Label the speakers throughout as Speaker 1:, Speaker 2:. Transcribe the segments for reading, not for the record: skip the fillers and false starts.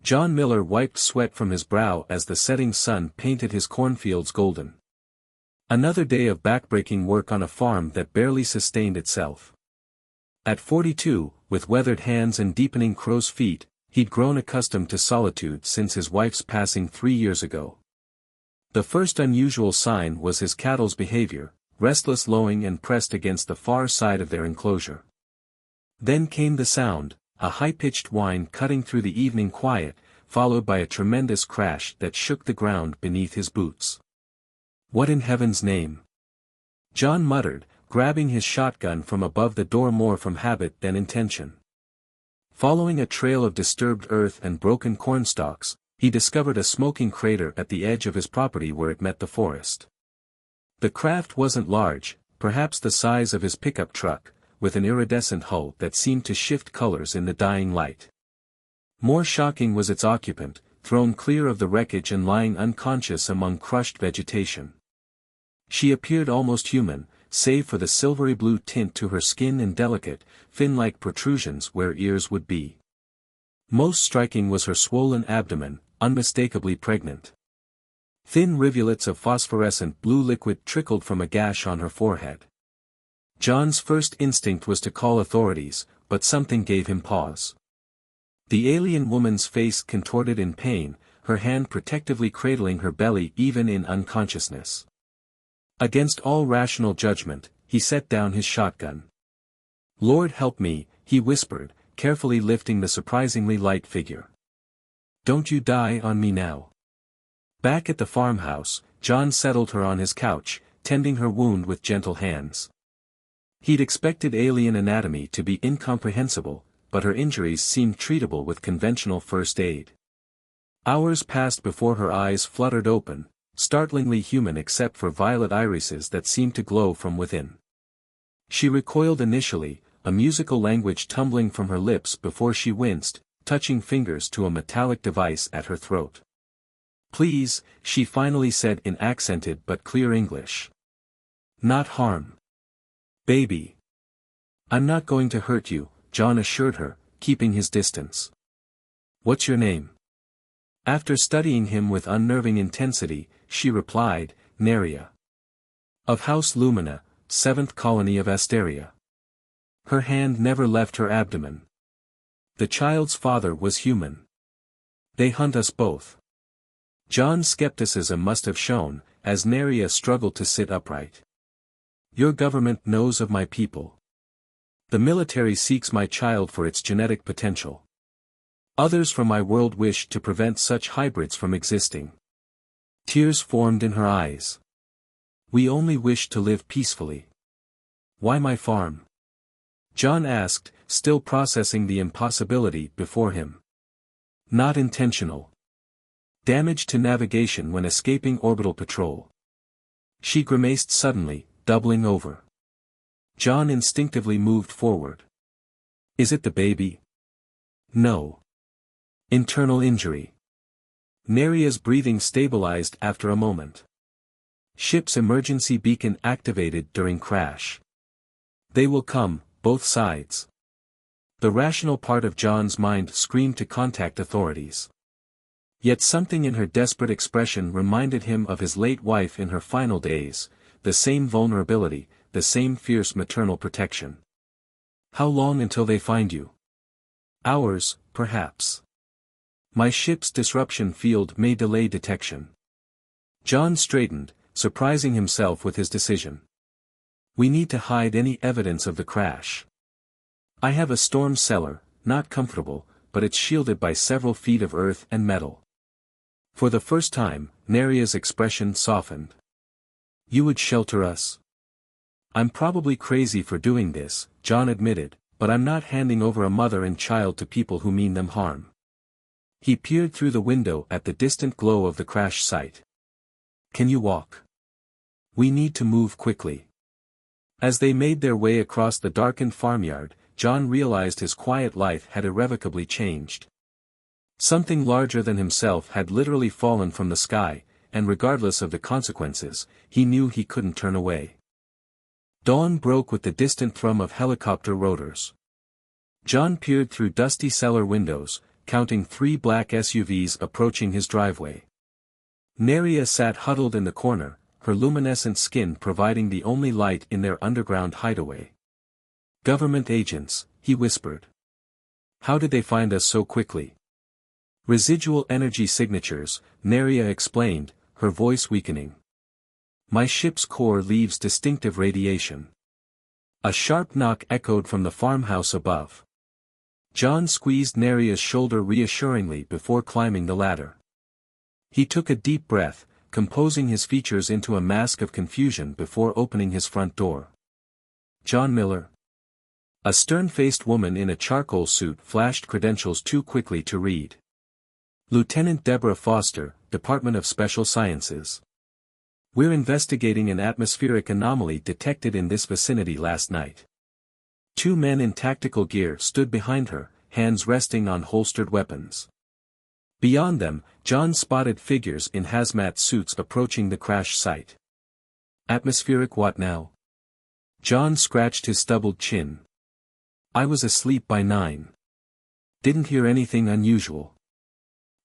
Speaker 1: John Miller wiped sweat from his brow as the setting sun painted his cornfields golden. Another day of backbreaking work on a farm that barely sustained itself. At 42, with weathered hands and deepening crow's feet, he'd grown accustomed to solitude since his wife's passing 3 years ago. The first unusual sign was his cattle's behavior, restless lowing and pressed against the far side of their enclosure. Then came the sound, a high-pitched whine cutting through the evening quiet, followed by a tremendous crash that shook the ground beneath his boots. "What in heaven's name?" John muttered, grabbing his shotgun from above the door more from habit than intention. Following a trail of disturbed earth and broken cornstalks, he discovered a smoking crater at the edge of his property where it met the forest. The craft wasn't large, perhaps the size of his pickup truck, with an iridescent hull that seemed to shift colors in the dying light. More shocking was its occupant, thrown clear of the wreckage and lying unconscious among crushed vegetation. She appeared almost human, save for the silvery blue tint to her skin and delicate, fin-like protrusions where ears would be. Most striking was her swollen abdomen, unmistakably pregnant. Thin rivulets of phosphorescent blue liquid trickled from a gash on her forehead. John's first instinct was to call authorities, but something gave him pause. The alien woman's face contorted in pain, her hand protectively cradling her belly even in unconsciousness. Against all rational judgment, he set down his shotgun. "Lord help me," he whispered, carefully lifting the surprisingly light figure. "Don't you die on me now." Back at the farmhouse, John settled her on his couch, tending her wound with gentle hands. He'd expected alien anatomy to be incomprehensible, but her injuries seemed treatable with conventional first aid. Hours passed before her eyes fluttered open, startlingly human except for violet irises that seemed to glow from within. She recoiled initially, a musical language tumbling from her lips before she winced, touching fingers to a metallic device at her throat. "Please," she finally said in accented but clear English. "Not harm. Baby." "I'm not going to hurt you," John assured her, keeping his distance. "What's your name?" After studying him with unnerving intensity, she replied, "Neria. Of House Lumina, 7th colony of Asteria." Her hand never left her abdomen. The child's father was human. "They hunt us both." John's skepticism must have shown, as Neria struggled to sit upright. "Your government knows of my people. The military seeks my child for its genetic potential. Others from my world wish to prevent such hybrids from existing." Tears formed in her eyes. "We only wish to live peacefully." "Why my farm?" John asked, still processing the impossibility before him. "Not intentional. Damage to navigation when escaping orbital patrol." She grimaced suddenly, doubling over. John instinctively moved forward. "Is it the baby?" "No. Internal injury." Neria's breathing stabilized after a moment. "Ship's emergency beacon activated during crash. They will come, both sides." The rational part of John's mind screamed to contact authorities. Yet something in her desperate expression reminded him of his late wife in her final days, the same vulnerability, the same fierce maternal protection. "How long until they find you?" "Hours, perhaps. My ship's disruption field may delay detection." John straightened, surprising himself with his decision. "We need to hide any evidence of the crash. I have a storm cellar, not comfortable, but it's shielded by several feet of earth and metal." For the first time, Neria's expression softened. "You would shelter us?" "I'm probably crazy for doing this," John admitted, "but I'm not handing over a mother and child to people who mean them harm." He peered through the window at the distant glow of the crash site. "Can you walk? We need to move quickly." As they made their way across the darkened farmyard, John realized his quiet life had irrevocably changed. Something larger than himself had literally fallen from the sky, and regardless of the consequences, he knew he couldn't turn away. Dawn broke with the distant thrum of helicopter rotors. John peered through dusty cellar windows, counting 3 black SUVs approaching his driveway. Neria sat huddled in the corner, her luminescent skin providing the only light in their underground hideaway. "Government agents," he whispered. "How did they find us so quickly?" "Residual energy signatures," Neria explained, her voice weakening. "My ship's core leaves distinctive radiation." A sharp knock echoed from the farmhouse above. John squeezed Neria's shoulder reassuringly before climbing the ladder. He took a deep breath, composing his features into a mask of confusion before opening his front door. "John Miller." A stern-faced woman in a charcoal suit flashed credentials too quickly to read. "Lieutenant Deborah Foster, Department of Special Sciences. We're investigating an atmospheric anomaly detected in this vicinity last night." 2 men in tactical gear stood behind her, hands resting on holstered weapons. Beyond them, John spotted figures in hazmat suits approaching the crash site. "Atmospheric what now?" John scratched his stubbled chin. "I was asleep by 9. Didn't hear anything unusual."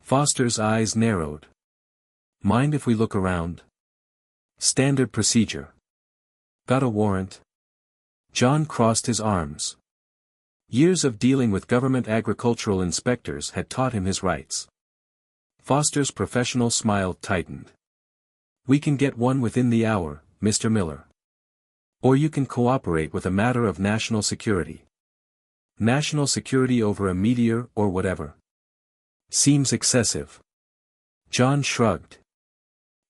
Speaker 1: Foster's eyes narrowed. "Mind if we look around?" "Standard procedure." "Got a warrant?" John crossed his arms. Years of dealing with government agricultural inspectors had taught him his rights. Foster's professional smile tightened. "We can get one within the hour, Mr. Miller. Or you can cooperate with a matter of national security." "National security over a meteor or whatever? Seems excessive." John shrugged.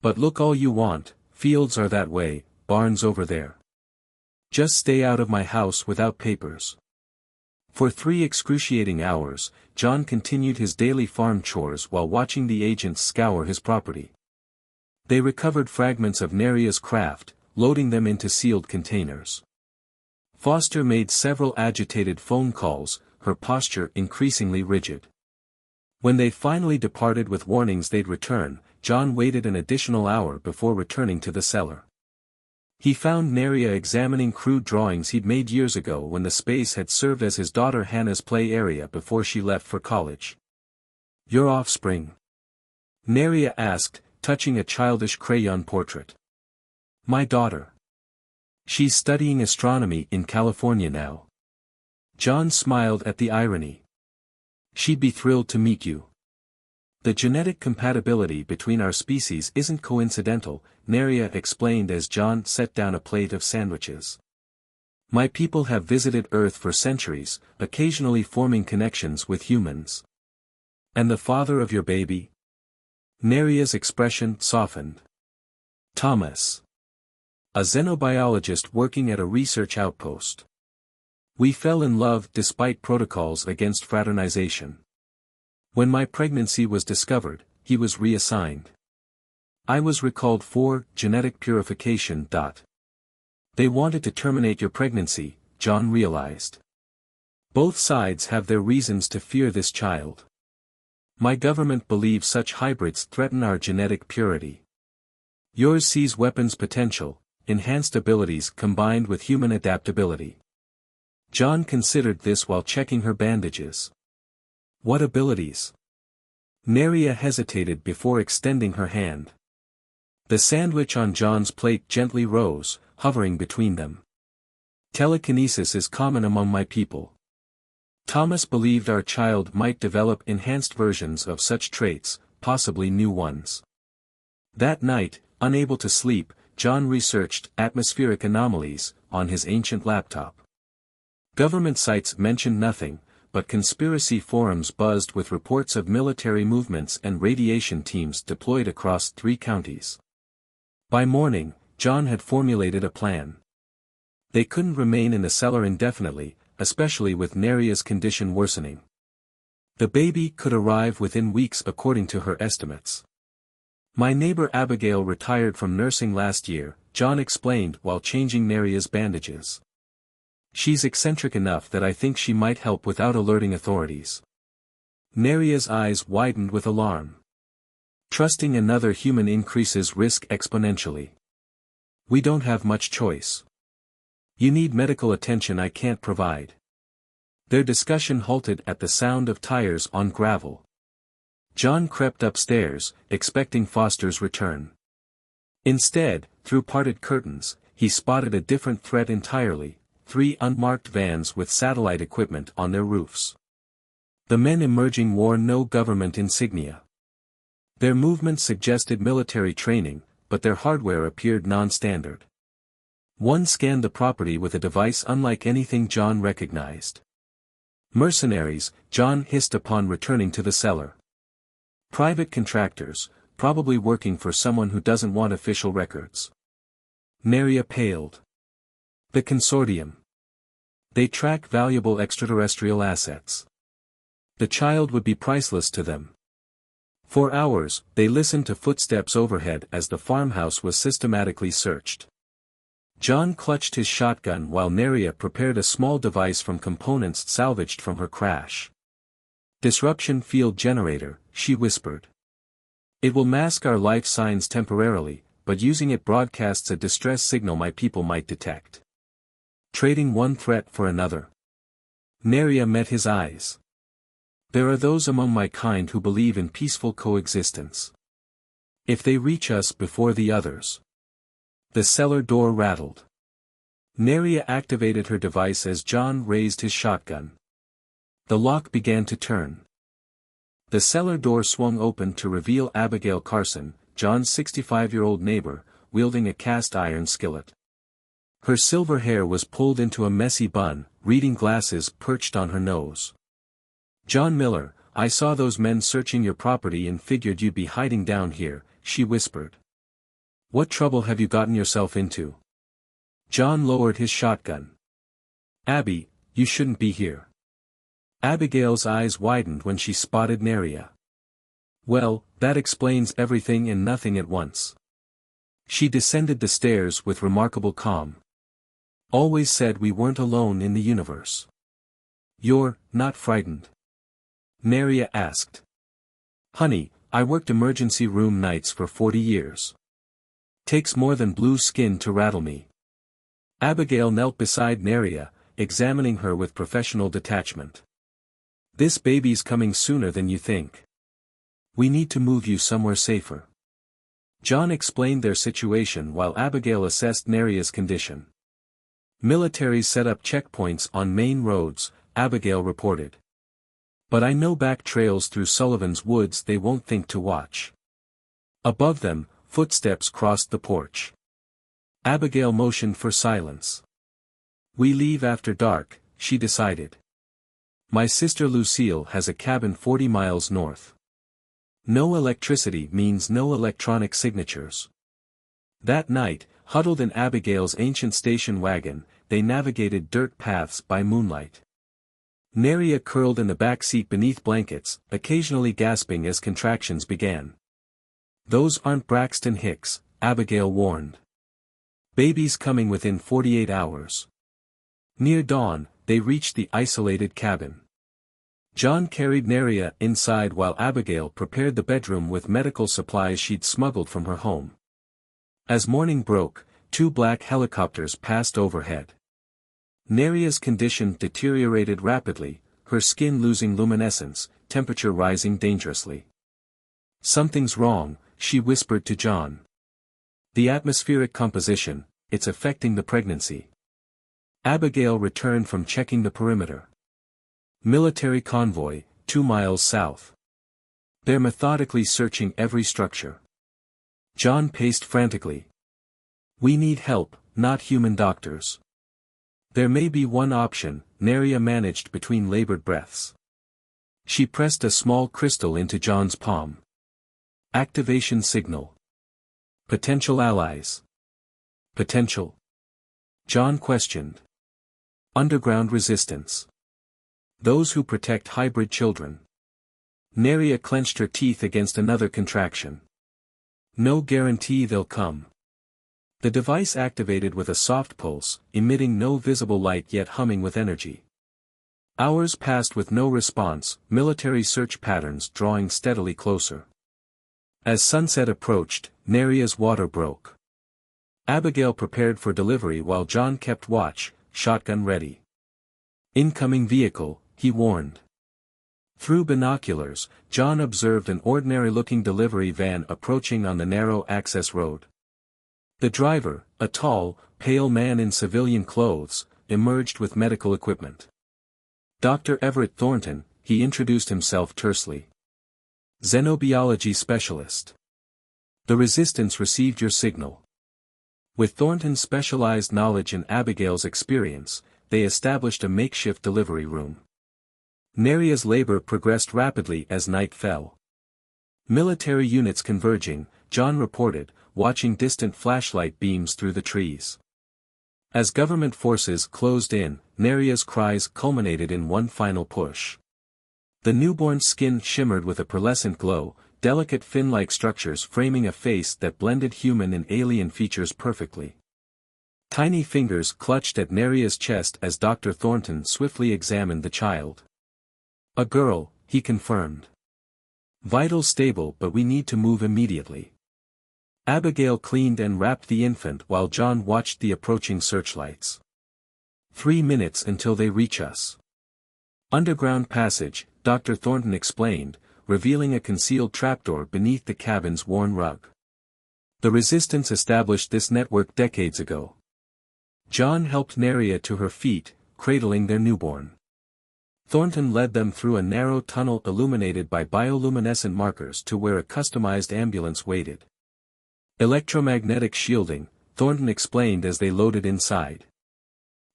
Speaker 1: "But look all you want, fields are that way, barns over there. Just stay out of my house without papers." For 3 excruciating hours, John continued his daily farm chores while watching the agents scour his property. They recovered fragments of Neria's craft, loading them into sealed containers. Foster made several agitated phone calls, her posture increasingly rigid. When they finally departed with warnings they'd return, John waited an additional hour before returning to the cellar. He found Neria examining crude drawings he'd made years ago when the space had served as his daughter Hannah's play area before she left for college. "Your offspring?" Neria asked, touching a childish crayon portrait. "My daughter. She's studying astronomy in California now." John smiled at the irony. "She'd be thrilled to meet you. The genetic compatibility between our species isn't coincidental," Neria explained as John set down a plate of sandwiches. "My people have visited Earth for centuries, occasionally forming connections with humans." "And the father of your baby?" Neria's expression softened. "Thomas. A xenobiologist working at a research outpost. We fell in love despite protocols against fraternization. When my pregnancy was discovered, he was reassigned. I was recalled for genetic purification. They wanted to terminate your pregnancy," John realized. "Both sides have their reasons to fear this child. My government believes such hybrids threaten our genetic purity. Yours sees weapons potential, enhanced abilities combined with human adaptability." John considered this while checking her bandages. "What abilities?" Neria hesitated before extending her hand. The sandwich on John's plate gently rose, hovering between them. "Telekinesis is common among my people. Thomas believed our child might develop enhanced versions of such traits, possibly new ones." That night, unable to sleep, John researched atmospheric anomalies on his ancient laptop. Government sites mentioned nothing, but conspiracy forums buzzed with reports of military movements and radiation teams deployed across 3 counties. By morning, John had formulated a plan. They couldn't remain in the cellar indefinitely, especially with Neria's condition worsening. The baby could arrive within weeks according to her estimates. "My neighbor Abigail retired from nursing last year," John explained while changing Neria's bandages. "She's eccentric enough that I think she might help without alerting authorities." Neria's eyes widened with alarm. "Trusting another human increases risk exponentially. We don't have much choice. You need medical attention I can't provide." Their discussion halted at the sound of tires on gravel. John crept upstairs, expecting Foster's return. Instead, through parted curtains, he spotted a different threat entirely: 3 unmarked vans with satellite equipment on their roofs. The men emerging wore no government insignia. Their movements suggested military training, but their hardware appeared non-standard. One scanned the property with a device unlike anything John recognized. Mercenaries, John hissed upon returning to the cellar. Private contractors, probably working for someone who doesn't want official records. Neria paled. The consortium. They track valuable extraterrestrial assets. The child would be priceless to them. For hours, they listened to footsteps overhead as the farmhouse was systematically searched. John clutched his shotgun while Neria prepared a small device from components salvaged from her crash. Disruption field generator, she whispered. It will mask our life signs temporarily, but using it broadcasts a distress signal my people might detect. Trading one threat for another. Neria met his eyes. There are those among my kind who believe in peaceful coexistence. If they reach us before the others. The cellar door rattled. Neria activated her device as John raised his shotgun. The lock began to turn. The cellar door swung open to reveal Abigail Carson, John's 65-year-old neighbor, wielding a cast iron skillet. Her silver hair was pulled into a messy bun, reading glasses perched on her nose. "John Miller, I saw those men searching your property and figured you'd be hiding down here," she whispered. "What trouble have you gotten yourself into?" John lowered his shotgun. "Abby, you shouldn't be here." Abigail's eyes widened when she spotted Neria. "Well, that explains everything and nothing at once." She descended the stairs with remarkable calm. "Always said we weren't alone in the universe." "You're not frightened?" Neria asked. "Honey, I worked emergency room nights for 40 years. Takes more than blue skin to rattle me." Abigail knelt beside Neria, examining her with professional detachment. "This baby's coming sooner than you think. We need to move you somewhere safer." John explained their situation while Abigail assessed Neria's condition. "Militaries set up checkpoints on main roads," Abigail reported. "But I know back trails through Sullivan's woods they won't think to watch." Above them, footsteps crossed the porch. Abigail motioned for silence. "We leave after dark," she decided. "My sister Lucille has a cabin 40 miles north. No electricity means no electronic signatures." That night, huddled in Abigail's ancient station wagon, they navigated dirt paths by moonlight. Neria curled in the back seat beneath blankets, occasionally gasping as contractions began. "Those aren't Braxton Hicks," Abigail warned. "Baby's coming within 48 hours." Near dawn, they reached the isolated cabin. John carried Neria inside while Abigail prepared the bedroom with medical supplies she'd smuggled from her home. As morning broke, 2 black helicopters passed overhead. Neria's condition deteriorated rapidly, her skin losing luminescence, temperature rising dangerously. "Something's wrong," she whispered to John. "The atmospheric composition, it's affecting the pregnancy." Abigail returned from checking the perimeter. "Military convoy, 2 miles south. They're methodically searching every structure." John paced frantically. "We need help, not human doctors." "There may be one option," Neria managed between labored breaths. She pressed a small crystal into John's palm. "Activation signal. Potential allies." "Potential?" John questioned. "Underground resistance. Those who protect hybrid children." Neria clenched her teeth against another contraction. "No guarantee they'll come." The device activated with a soft pulse, emitting no visible light yet humming with energy. Hours passed with no response, military search patterns drawing steadily closer. As sunset approached, Neria's water broke. Abigail prepared for delivery while John kept watch, shotgun ready. Incoming vehicle, he warned. Through binoculars, John observed an ordinary-looking delivery van approaching on the narrow access road. The driver, a tall, pale man in civilian clothes, emerged with medical equipment. Dr. Everett Thornton, he introduced himself tersely. Xenobiology specialist. The Resistance received your signal. With Thornton's specialized knowledge and Abigail's experience, they established a makeshift delivery room. Neria's labor progressed rapidly as night fell. Military units converging, John reported, watching distant flashlight beams through the trees. As government forces closed in, Neria's cries culminated in one final push. The newborn's skin shimmered with a pearlescent glow, delicate fin-like structures framing a face that blended human and alien features perfectly. Tiny fingers clutched at Neria's chest as Dr. Thornton swiftly examined the child. A girl, he confirmed. Vitals stable, but we need to move immediately. Abigail cleaned and wrapped the infant while John watched the approaching searchlights. 3 minutes until they reach us. Underground passage, Dr. Thornton explained, revealing a concealed trapdoor beneath the cabin's worn rug. The Resistance established this network decades ago. John helped Neria to her feet, cradling their newborn. Thornton led them through a narrow tunnel illuminated by bioluminescent markers to where a customized ambulance waited. Electromagnetic shielding, Thornton explained as they loaded inside.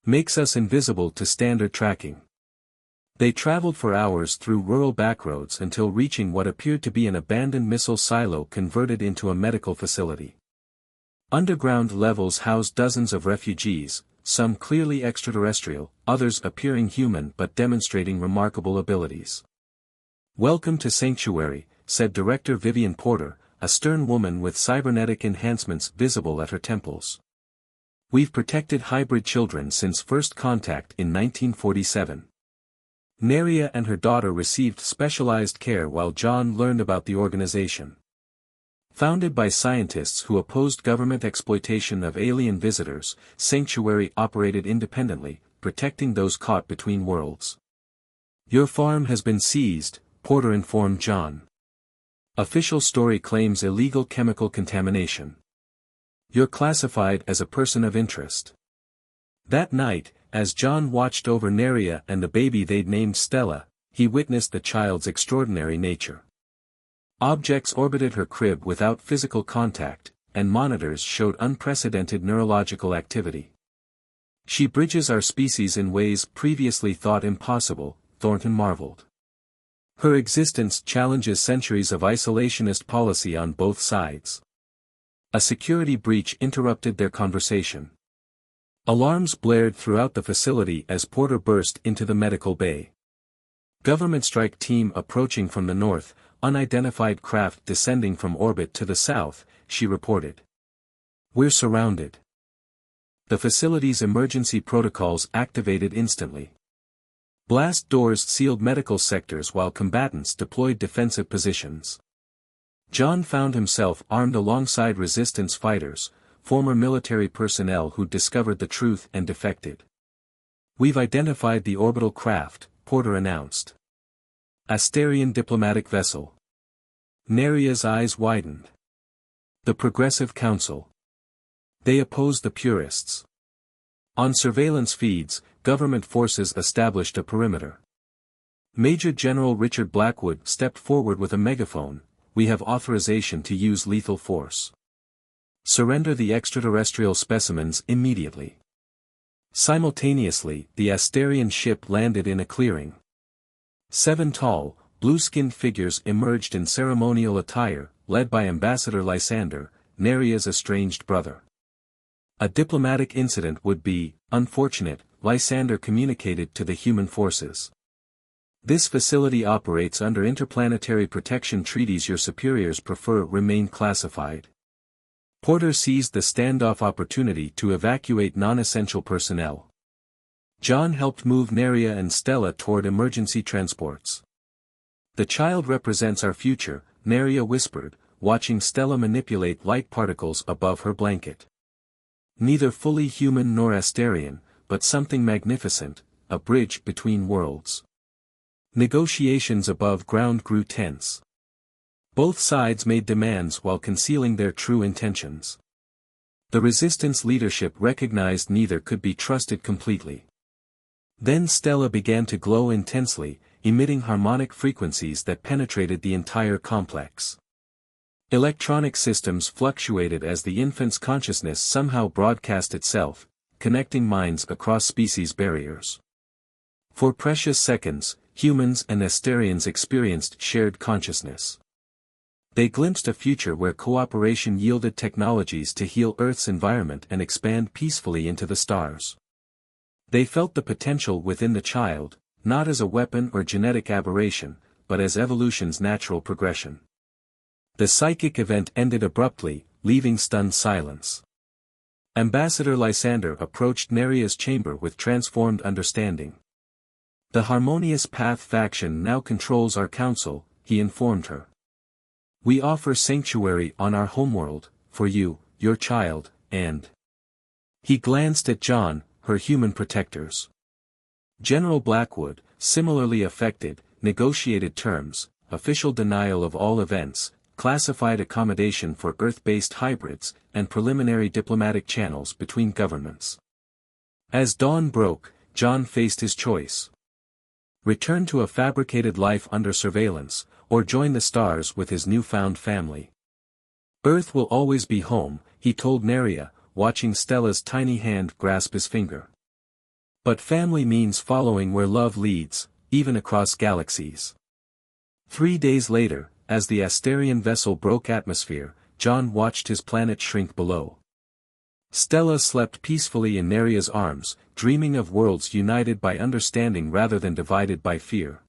Speaker 1: Makes us invisible to standard tracking. They traveled for hours through rural backroads until reaching what appeared to be an abandoned missile silo converted into a medical facility. Underground levels housed dozens of refugees, some clearly extraterrestrial, others appearing human but demonstrating remarkable abilities. "Welcome to Sanctuary," said Director Vivian Porter, a stern woman with cybernetic enhancements visible at her temples. "We've protected hybrid children since first contact in 1947. Neria and her daughter received specialized care while John learned about the organization. Founded by scientists who opposed government exploitation of alien visitors, Sanctuary operated independently, protecting those caught between worlds. "Your farm has been seized," Porter informed John. "Official story claims illegal chemical contamination. You're classified as a person of interest." That night, as John watched over Neria and the baby they'd named Stella, he witnessed the child's extraordinary nature. Objects orbited her crib without physical contact, and monitors showed unprecedented neurological activity. "She bridges our species in ways previously thought impossible," Thornton marveled. "Her existence challenges centuries of isolationist policy on both sides." A security breach interrupted their conversation. Alarms blared throughout the facility as Porter burst into the medical bay. "Government strike team approaching from the north, unidentified craft descending from orbit to the south," she reported. "We're surrounded." The facility's emergency protocols activated instantly. Blast doors sealed medical sectors while combatants deployed defensive positions. John found himself armed alongside Resistance fighters, former military personnel who'd discovered the truth and defected. "We've identified the orbital craft," Porter announced. "Asterian diplomatic vessel." Neria's eyes widened. "The Progressive Council. They oppose the purists." On surveillance feeds, government forces established a perimeter. Major General Richard Blackwood stepped forward with a megaphone, "We have authorization to use lethal force. Surrender the extraterrestrial specimens immediately." Simultaneously, the Asterian ship landed in a clearing. 7 tall, blue-skinned figures emerged in ceremonial attire, led by Ambassador Lysander, Neria's estranged brother. A diplomatic incident would be unfortunate, Lysander communicated to the human forces. "This facility operates under interplanetary protection treaties. Your superiors prefer remain classified." Porter seized the standoff opportunity to evacuate non-essential personnel. John helped move Neria and Stella toward emergency transports. "The child represents our future," Neria whispered, watching Stella manipulate light particles above her blanket. "Neither fully human nor Asterian, but something magnificent, a bridge between worlds. Negotiations above ground grew tense. Both sides made demands while concealing their true intentions. The resistance leadership recognized neither could be trusted completely. Then Stella began to glow intensely, emitting harmonic frequencies that penetrated the entire complex. Electronic systems fluctuated as the infant's consciousness somehow broadcast itself, connecting minds across species barriers. For precious seconds, humans and Asterians experienced shared consciousness. They glimpsed a future where cooperation yielded technologies to heal Earth's environment and expand peacefully into the stars. They felt the potential within the child, not as a weapon or genetic aberration, but as evolution's natural progression. The psychic event ended abruptly, leaving stunned silence. Ambassador Lysander approached Neria's chamber with transformed understanding. The Harmonious Path faction now controls our council, he informed her. We offer sanctuary on our homeworld, for you, your child, and... He glanced at John, her human protectors. General Blackwood, similarly affected, negotiated terms, official denial of all events, classified accommodation for Earth-based hybrids, and preliminary diplomatic channels between governments. As dawn broke, John faced his choice. Return to a fabricated life under surveillance, or join the stars with his newfound family. Earth will always be home, he told Neria, watching Stella's tiny hand grasp his finger. But family means following where love leads, even across galaxies. 3 days later, as the Asterian vessel broke atmosphere, John watched his planet shrink below. Stella slept peacefully in Neria's arms, dreaming of worlds united by understanding rather than divided by fear.